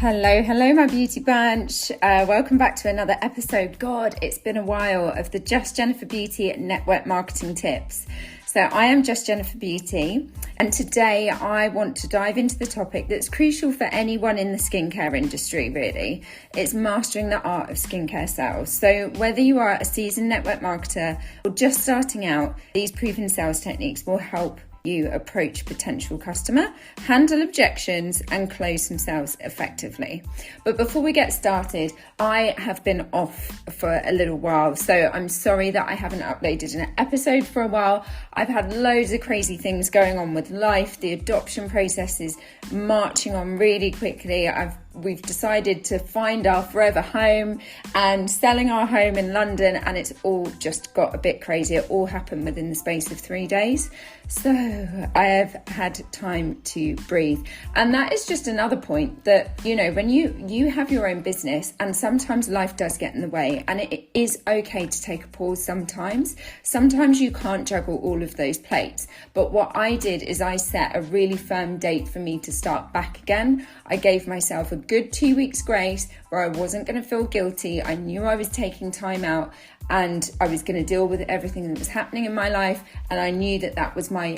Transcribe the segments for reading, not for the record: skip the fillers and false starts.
Hello, my beauty bunch. Welcome back to another episode. God, it's been a while of the Just Jennifer Beauty network marketing tips. So I am Just Jennifer Beauty, and today I want to dive into the topic that's crucial for anyone in the skincare industry, really. It's mastering the art of skincare sales. So whether you are a seasoned network marketer or just starting out, these proven sales techniques will help you approach potential customer, handle objections, and close some sales effectively. But before we get started, I have been off for a little while, so I'm sorry that I haven't uploaded an episode for a while. I've had loads of crazy things going on with life. The adoption process is marching on really quickly. We've decided to find our forever home and selling our home in London, and it's all just got a bit crazy. It all happened within the space of 3 days. So I have had time to breathe. And that is just another point that, you know, when you have your own business and sometimes life does get in the way, and it is okay to take a pause sometimes. Sometimes you can't juggle all of those plates. But what I did is I set a really firm date for me to start back again. I gave myself a good 2 weeks grace where I wasn't going to feel guilty. I knew I was taking time out and I was going to deal with everything that was happening in my life, and I knew that that was my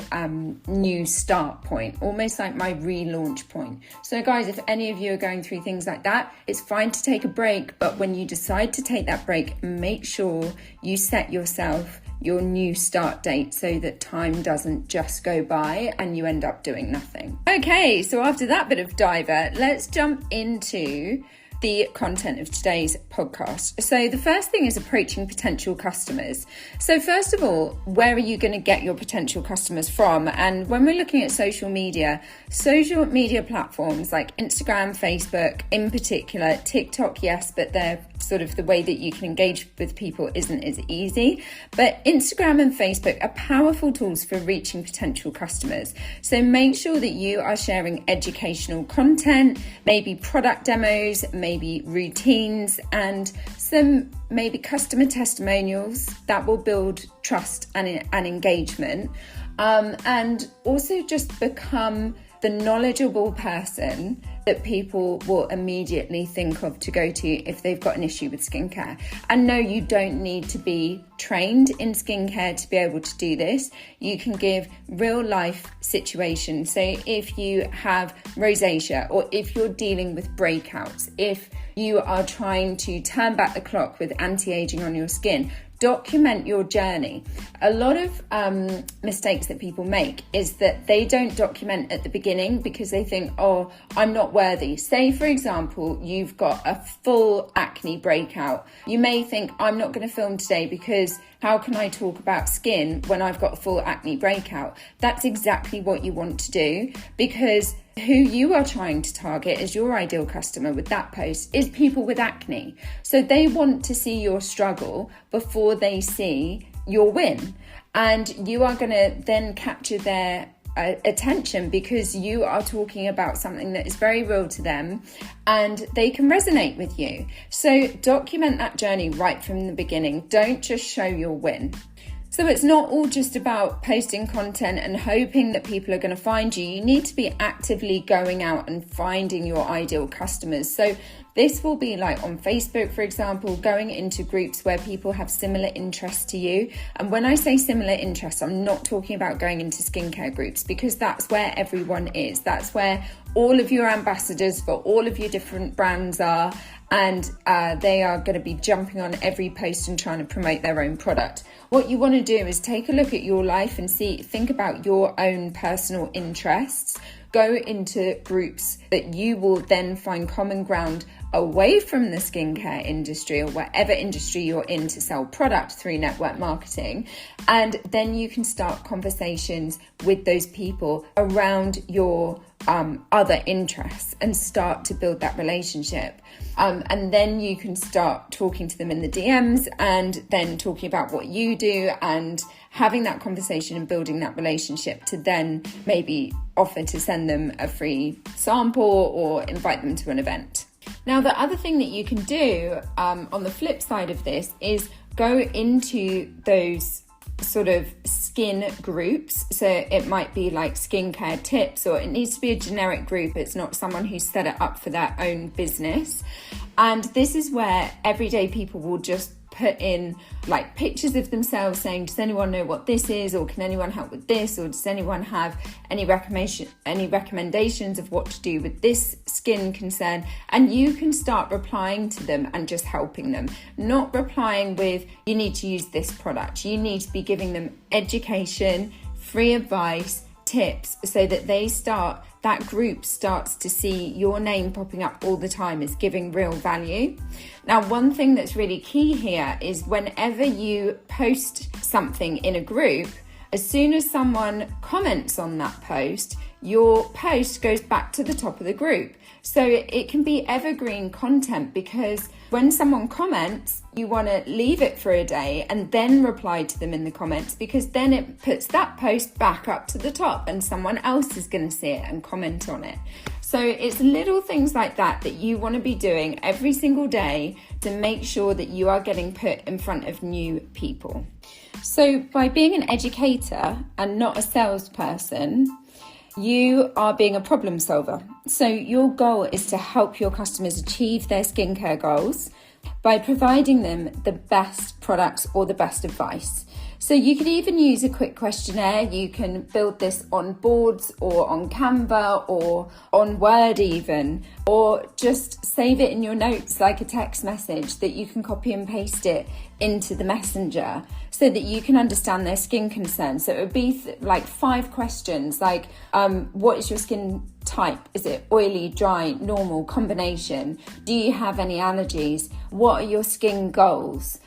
new start point, almost like my relaunch point. So guys, if any of you are going through things like that, it's fine to take a break, but when you decide to take that break, make sure you set yourself your new start date so that time doesn't just go by and you end up doing nothing. Okay, so after that bit of diver, let's jump into the content of today's podcast. So the first thing is approaching potential customers. So first of all, where are you going to get your potential customers from? And when we're looking at social media platforms like Instagram, Facebook in particular, TikTok, yes, but they're sort of the way that you can engage with people isn't as easy. But Instagram and Facebook are powerful tools for reaching potential customers. So make sure that you are sharing educational content, maybe product demos, maybe routines, and some maybe customer testimonials that will build trust and engagement. And also just become the knowledgeable person that people will immediately think of to go to if they've got an issue with skincare. And no, you don't need to be trained in skincare to be able to do this. You can give real life situations. So if you have rosacea, or if you're dealing with breakouts, if you are trying to turn back the clock with anti-aging on your skin, document your journey. A lot of mistakes that people make is that they don't document at the beginning because they think, oh, I'm not worthy. Say, for example, you've got a full acne breakout. You may think, I'm not going to film today because how can I talk about skin when I've got a full acne breakout? That's exactly what you want to do, because who you are trying to target as your ideal customer with that post is people with acne. So they want to see your struggle before they see your win. And you are going to then capture their attention because you are talking about something that is very real to them and they can resonate with you. So document that journey right from the beginning. Don't just show your win. So it's not all just about posting content and hoping that people are going to find you. You need to be actively going out and finding your ideal customers. So this will be like on Facebook, for example, going into groups where people have similar interests to you. And when I say similar interests, I'm not talking about going into skincare groups, because that's where everyone is. That's where all of your ambassadors for all of your different brands are. And they are going to be jumping on every post and trying to promote their own product. What you want to do is take a look at your life and think about your own personal interests. Go into groups that you will then find common ground away from the skincare industry or whatever industry you're in to sell product through network marketing. And then you can start conversations with those people around your other interests and start to build that relationship. And then you can start talking to them in the DMs and then talking about what you do and having that conversation and building that relationship to then maybe offer to send them a free sample or invite them to an event. Now, the other thing that you can do on the flip side of this is go into those sort of skin groups. So it might be like skincare tips, or it needs to be a generic group. It's not someone who's set it up for their own business. And this is where everyday people will just put in like pictures of themselves saying, does anyone know what this is, or can anyone help with this, or does anyone have any recommendations of what to do with this skin concern? And you can start replying to them and just helping them, not replying with you need to use this product. You need to be giving them education, free advice, tips, so that that group starts to see your name popping up all the time as giving real value. Now, one thing that's really key here is whenever you post something in a group, as soon as someone comments on that post, your post goes back to the top of the group. So it can be evergreen content, because when someone comments, you want to leave it for a day and then reply to them in the comments, because then it puts that post back up to the top and someone else is going to see it and comment on it. So it's little things like that you want to be doing every single day to make sure that you are getting put in front of new people. So by being an educator and not a salesperson, you are being a problem solver. So your goal is to help your customers achieve their skincare goals by providing them the best products or the best advice. So you could even use a quick questionnaire. You can build this on boards or on Canva or on Word even, or just save it in your notes like a text message that you can copy and paste it into the messenger so that you can understand their skin concerns. So it would be like 5 questions like, what is your skin type? Is it oily, dry, normal, combination? Do you have any allergies? What are your skin goals?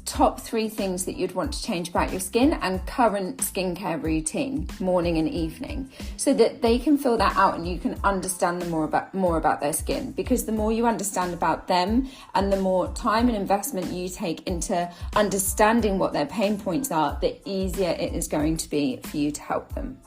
Top 3 things that you'd want to change about your skin, and current skincare routine, morning and evening, so that they can fill that out and you can understand more about their skin. Because the more you understand about them and the more time and investment you take into understanding what their pain points are, the easier it is going to be for you to help them.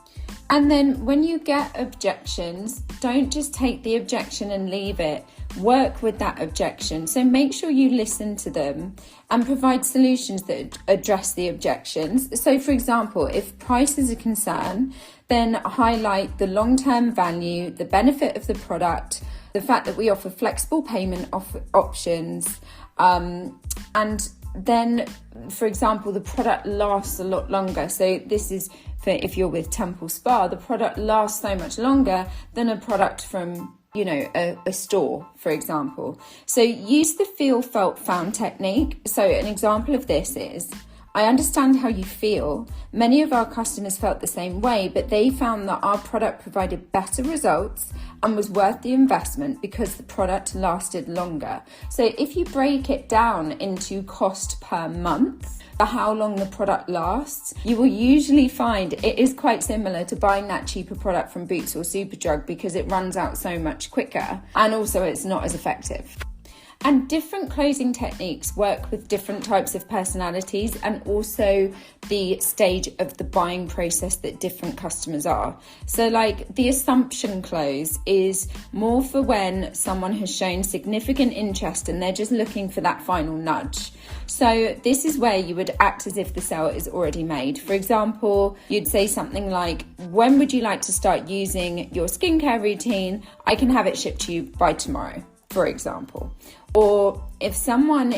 And then when you get objections, don't just take the objection and leave it. Work with that objection. So make sure you listen to them and provide solutions that address the objections. So for example, if price is a concern, then highlight the long-term value, the benefit of the product, the fact that we offer flexible payment options, and then, for example, the product lasts a lot longer. So this is for if you're with Temple Spa, the product lasts so much longer than a product from a store, for example. So use the feel, felt, found technique. So an example of this is, I understand how you feel. Many of our customers felt the same way, but they found that our product provided better results and was worth the investment because the product lasted longer. So if you break it down into cost per month, for how long the product lasts, you will usually find it is quite similar to buying that cheaper product from Boots or Superdrug, because it runs out so much quicker and also it's not as effective. And different closing techniques work with different types of personalities and also the stage of the buying process that different customers are. So like the assumption close is more for when someone has shown significant interest and they're just looking for that final nudge. So this is where you would act as if the sale is already made. For example, you'd say something like, when would you like to start using your skincare routine? I can have it shipped to you by tomorrow, for example. Or if someone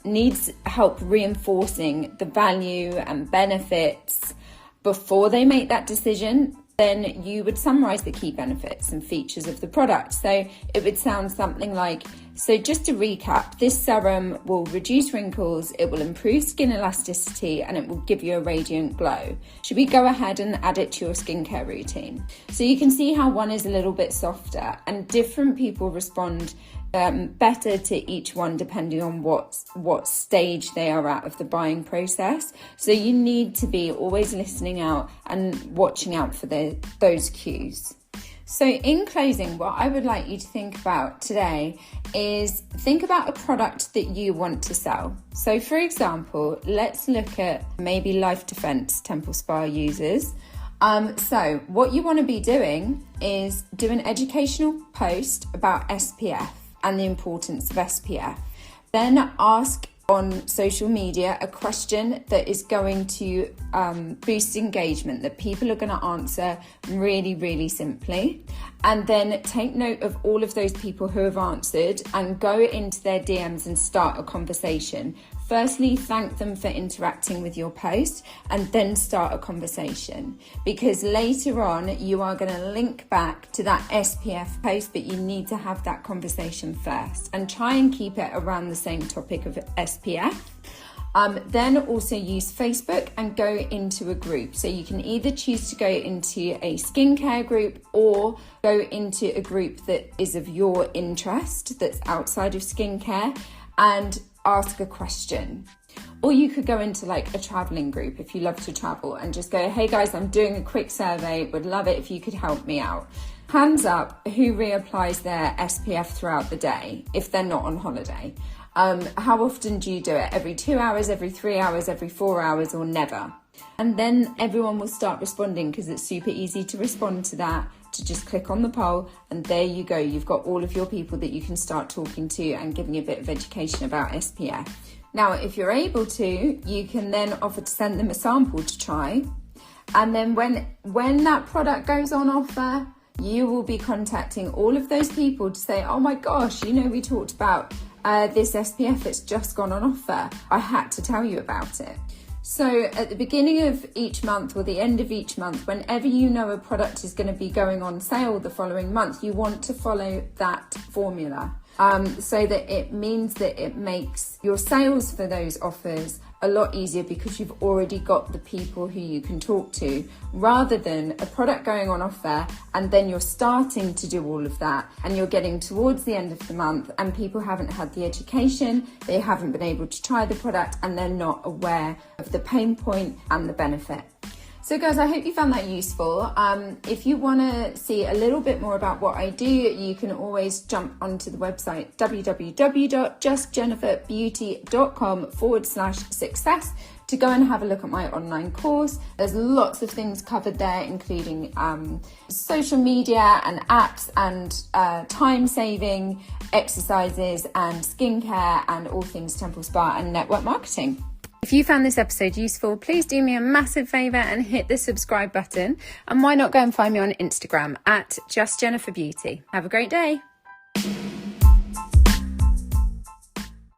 needs help reinforcing the value and benefits before they make that decision, then you would summarize the key benefits and features of the product. So it would sound something like, so just to recap, this serum will reduce wrinkles, it will improve skin elasticity, and it will give you a radiant glow. Should we go ahead and add it to your skincare routine? So you can see how one is a little bit softer, and different people respond better to each one depending on what stage they are at of the buying process. So you need to be always listening out and watching out for those cues. So in closing, what I would like you to think about today is think about a product that you want to sell. So for example, let's look at maybe Life Defense Temple Spa users. So what you want to be doing is do an educational post about SPF and the importance of SPF. Then ask on social media a question that is going to boost engagement, that people are going to answer really, really simply. And then take note of all of those people who have answered and go into their DMs and start a conversation. Firstly, thank them for interacting with your post and then start a conversation, because later on you are going to link back to that SPF post, but you need to have that conversation first and try and keep it around the same topic of SPF. Then also use Facebook and go into a group. So you can either choose to go into a skincare group or go into a group that is of your interest, that's outside of skincare, and ask a question. Or you could go into like a traveling group if you love to travel and just go, hey guys, I'm doing a quick survey, would love it if you could help me out. Hands up who reapplies their SPF throughout the day if they're not on holiday. How often do you do it? Every 2 hours, every 3 hours, every 4 hours, or never? And then everyone will start responding, because it's super easy to respond to that, to just click on the poll, and there you go. You've got all of your people that you can start talking to and giving a bit of education about SPF. Now, if you're able to, you can then offer to send them a sample to try. And then when that product goes on offer, you will be contacting all of those people to say, oh my gosh, we talked about this SPF, it's just gone on offer. I had to tell you about it. So at the beginning of each month or the end of each month, whenever you know a product is going to be going on sale the following month, you want to follow that formula. So that it means that it makes your sales for those offers a lot easier, because you've already got the people who you can talk to, rather than a product going on offer and then you're starting to do all of that and you're getting towards the end of the month and people haven't had the education, they haven't been able to try the product, and they're not aware of the pain point and the benefit. So guys, I hope you found that useful. If you want to see a little bit more about what I do, you can always jump onto the website www.justjenniferbeauty.com/success to go and have a look at my online course. There's lots of things covered there, including social media and apps and time saving exercises and skincare and all things temple spa and network marketing. If you found this episode useful, please do me a massive favour and hit the subscribe button. And why not go and find me on Instagram at justjenniferbeauty. Have a great day.